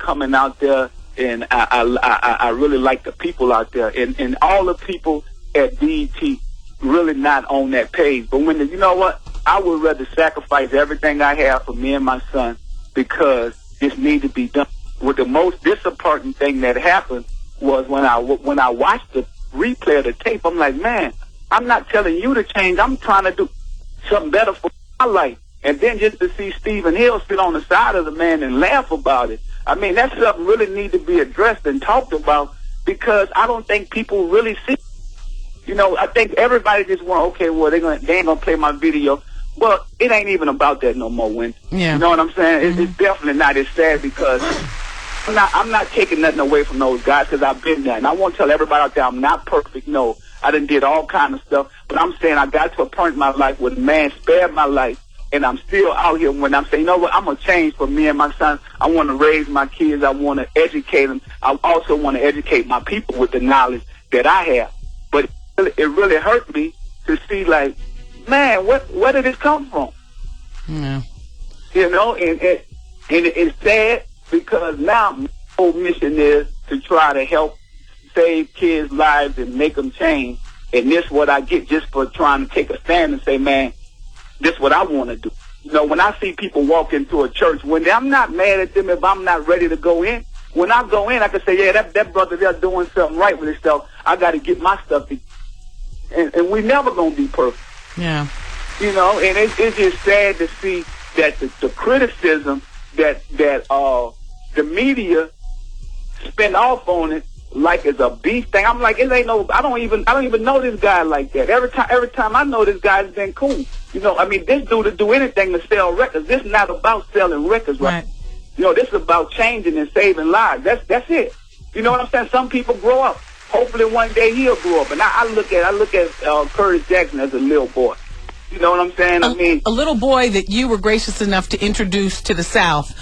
coming out there, and I really like the people out there, and all the people at BET really not on that page. But when you know what, I would rather sacrifice everything I have for me and my son because this need to be done. With the most disappointing thing that happened was when I watched the replay of the tape. I'm like, man, I'm not telling you to change. I'm trying to do something better for my life. And then just to see Stephen Hill sit on the side of the man and laugh about it. I mean, that's something really need to be addressed and talked about because I don't think people really see. You know, I think everybody just want, okay, well, they ain't gonna play my video. Well, it ain't even about that no more, Wendy. Yeah. You know what I'm saying? It's definitely not. It's sad because I'm not taking nothing away from those guys because I've been there. And I won't tell everybody out there I'm not perfect. No, I done did all kind of stuff. But I'm saying I got to a point in my life where the man spared my life. And I'm still out here when I'm saying, you know what, I'm going to change for me and my son. I want to raise my kids. I want to educate them. I also want to educate my people with the knowledge that I have. But it really hurt me to see, like, man, where did this come from? Yeah. You know, and it's sad because now my whole mission is to try to help save kids' lives and make them change. And this is what I get just for trying to take a stand and say, man, this is what I want to do. You know, when I see people walk into a church, I'm not mad at them if I'm not ready to go in. When I go in, I can say, yeah, that brother there doing something right with his stuff. I got to get my stuff together. And we never going to be perfect. Yeah. You know, and it's just sad to see that the criticism that the media spend off on it like it's a beef thing. I'm like, it ain't no. I don't even know this guy like that. Every time I know this guy's been cool. You know, I mean, this dude to do anything to sell records. This is not about selling records, right? You know, this is about changing and saving lives. That's it. You know what I'm saying? Some people grow up. Hopefully one day he'll grow up. And I look at Curtis Jackson as a little boy. You know what I'm saying? I mean, a little boy that you were gracious enough to introduce to the South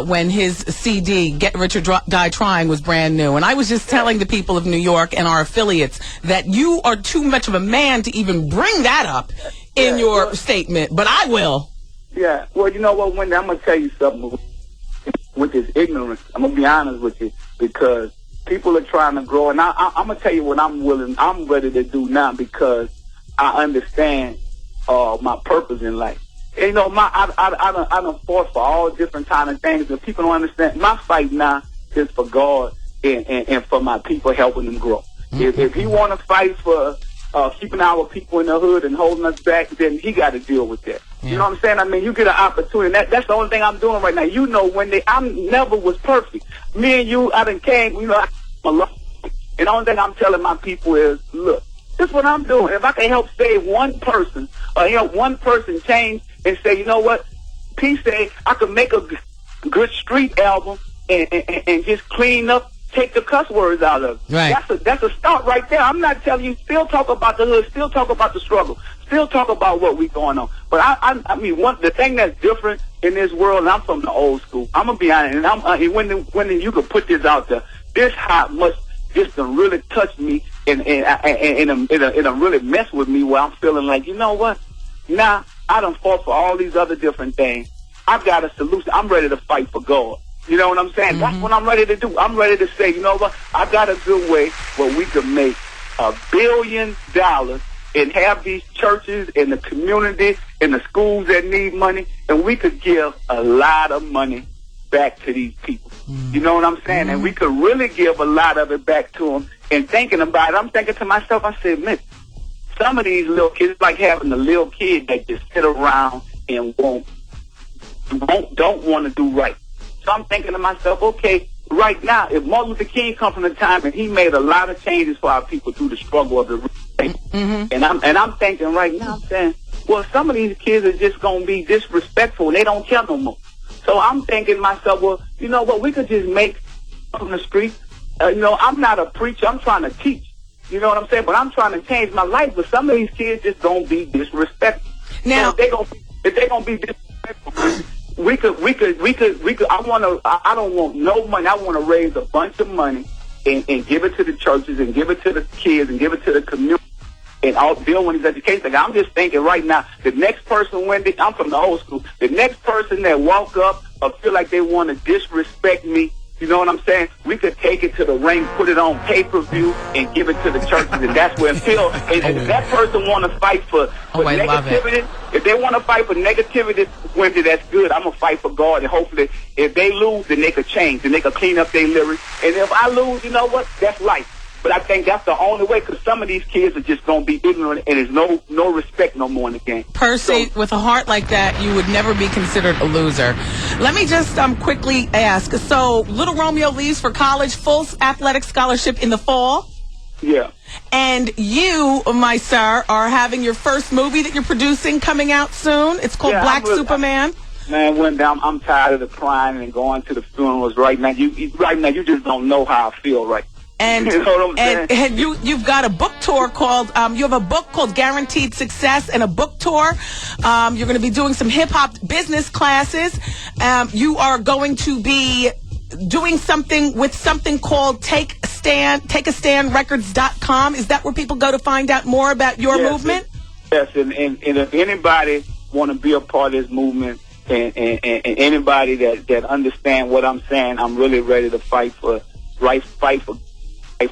when his CD, Get Rich or Die Trying, was brand new. And I was just telling the people of New York and our affiliates that you are too much of a man to even bring that up in your statement, but I will. Yeah. Well, you know what, Wendy, I'm going to tell you something with this ignorance. I'm going to be honest with you because people are trying to grow. And I'm going to tell you what I'm ready to do now because I understand my purpose in life. And, you know, I done fought for all different kind of things, and people don't understand. My fight now is for God and for my people, helping them grow. Mm-hmm. If he want to fight for keeping our people in the hood and holding us back, then he got to deal with that. Yeah. You know what I'm saying? I mean, you get an opportunity. That's the only thing I'm doing right now. You know, Wendy, I never was perfect. Me and you, I done came, you know, and the only thing I'm telling my people is, look, this is what I'm doing. If I can help save one person or help one person change and say, you know what, P say I could make a good street album and just clean up, take the cuss words out of it. Right. That's a start right there. I'm not telling you, still talk about the hood, still talk about the struggle, still talk about what we going on. But I mean, the thing that's different in this world, and I'm from the old school, I'm going to be honest, and when you could put this out there, this how much this done really touched me and really mess with me where I'm feeling like, you know what? Now, I done fought for all these other different things. I've got a solution. I'm ready to fight for God. You know what I'm saying? Mm-hmm. That's what I'm ready to do. I'm ready to say, you know what? I got a good way where we could make $1 billion and have these churches in the community, in the schools that need money, and we could give a lot of money back to these people. Mm-hmm. You know what I'm saying? Mm-hmm. And we could really give a lot of it back to them. And thinking about it, I'm thinking to myself, I said, man, some of these little kids, it's like having a little kid that just sit around and don't want to do right. So I'm thinking to myself, okay, right now, if Martin Luther King come from the time and he made a lot of changes for our people through the struggle of the mm-hmm. and I'm thinking right now, I'm saying, well, some of these kids are just going to be disrespectful and they don't care no more. So I'm thinking to myself, well, you know what, we could just make on the street. You know, I'm not a preacher. I'm trying to teach. You know what I'm saying? But I'm trying to change my life. But some of these kids just don't be disrespectful. Now, so if they gonna be disrespectful, we could. I don't want no money. I want to raise a bunch of money and give it to the churches and give it to the kids and give it to the community and all deal with these education. I'm just thinking right now, the next person, Wendy, I'm from the old school. The next person that walk up or feel like they want to disrespect me You know what I'm saying? We could take it to the ring, put it on pay-per-view, and give it to the churches, and that's where it feels. And if that person want to fight for negativity, if they want to fight for negativity, Wendy, that's good. I'm going to fight for God, and hopefully if they lose, then they could change, and they could clean up their lyrics. And if I lose, you know what? That's life. But I think that's the only way, because some of these kids are just going to be ignorant, and there's no respect no more in the game. Percy, with a heart like that, you would never be considered a loser. Let me just quickly ask. So, little Romeo leaves for college, full athletic scholarship in the fall. Yeah. And you, my sir, are having your first movie that you're producing coming out soon. It's called Black Superman. Man, Wendy, I'm tired of the crying and going to the funerals right now. You just don't know how I feel right now. And, you know what I'm saying? And you've got a book tour called, you have a book called Guaranteed Success and a book tour. You're going to be doing some hip-hop business classes. You are going to be doing something with something called takeastandrecords.com. Is that where people go to find out more about your movement? Yes, and if anybody want to be a part of this movement, and anybody that understand what I'm saying, I'm really ready to fight for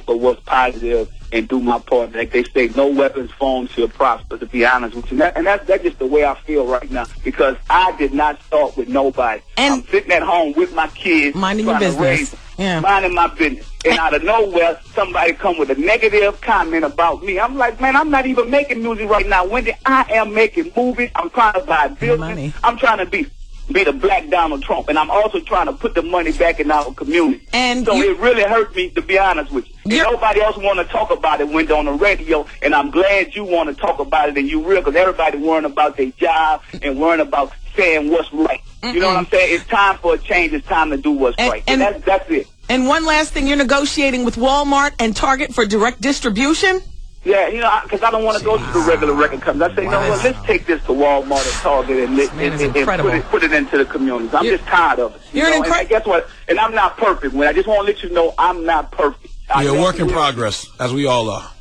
what's positive and do my part. Like they say, no weapons formed shall prosper, to be honest with you. And that's just the way I feel right now, because I did not start with nobody. And I'm sitting at home with my kids, minding your business. Minding my business. And out of nowhere, somebody come with a negative comment about me. I'm like, man, I'm not even making music right now, Wendy. I am making movies. I'm trying to buy buildings. I'm trying to be the black Donald Trump, and I'm also trying to put the money back in our community. And so it really hurt me, to be honest with you. And nobody else want to talk about it when on the radio, and I'm glad you want to talk about it, and you real, because everybody worrying about their job and worrying about saying what's right. You know what I'm saying? It's time for a change. It's time to do what's right. And that's it. And one last thing, you're negotiating with Walmart and Target for direct distribution? Yeah, you know, because I don't want to go to the regular record companies. I say, no, well, let's take this to Walmart and Target and put it into the communities. I'm just tired of it. And guess what? And I'm not perfect. When I just want to let you know, I'm not perfect. You're a work in progress, as we all are.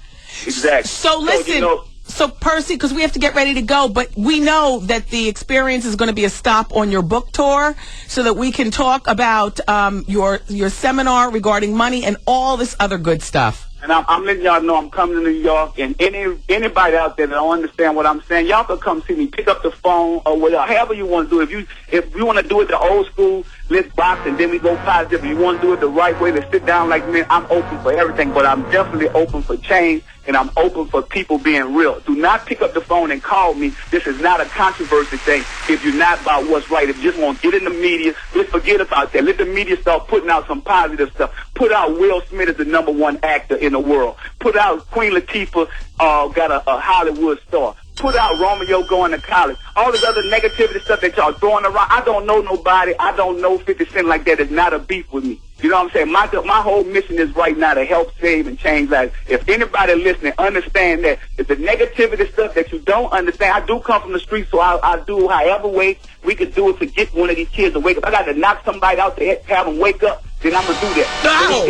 Exactly. So listen, so Percy, because we have to get ready to go, but we know that the experience is going to be a stop on your book tour, so that we can talk about your seminar regarding money and all this other good stuff. And I'm letting y'all know I'm coming to New York, and anybody out there that don't understand what I'm saying, y'all can come see me. Pick up the phone or whatever, however you want to do it. If you want to do it the old school, let's box and then we go positive. If you want to do it the right way, let's sit down like me. I'm open for everything, but I'm definitely open for change, and I'm open for people being real. Do not pick up the phone and call me. This is not a controversy thing. If you're not about what's right, if you just want to get in the media, let's forget about that. Let the media start putting out some positive stuff. Put out Will Smith as the #1 actor in the world. Put out Queen Latifah got a Hollywood star. Put out Romeo going to college. All this other negativity stuff that y'all throwing around. I don't know nobody. I don't know 50 Cent like that. It's not a beef with me. You know what I'm saying? My whole mission is right now to help save and change lives. If anybody listening understand that, if the negativity stuff that you don't understand, I do come from the streets, so I do however way we could do it to get one of these kids to wake up. I got to knock somebody out to have them wake up, then I'm going to do that. No.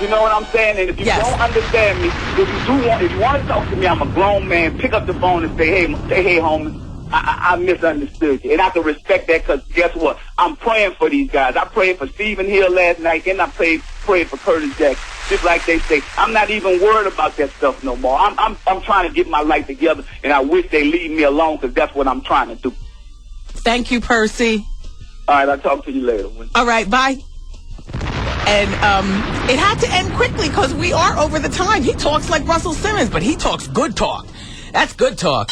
You know what I'm saying? And if you don't understand me, if you want to talk to me, I'm a grown man. Pick up the phone and say, hey, homie, I misunderstood you. And I can respect that, because guess what? I'm praying for these guys. I prayed for Stephen Hill last night, and I prayed for Curtis Jackson. Just like they say, I'm not even worried about that stuff no more. I'm trying to get my life together, and I wish they leave me alone, because that's what I'm trying to do. Thank you, Percy. All right, I'll talk to you later. All right, bye. And it had to end quickly because we are over the time. He talks like Russell Simmons, but he talks good talk. That's good talk.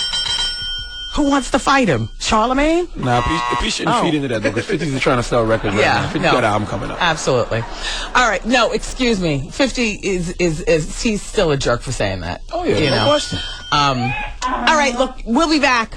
Who wants to fight him? Charlemagne? Nah, P shouldn't feed into that, though, because 50's trying to sell records right now. 50's got an album coming up. Absolutely. All right. No, excuse me. 50 is he's still a jerk for saying that. Oh, yeah, no question. All right, look, we'll be back.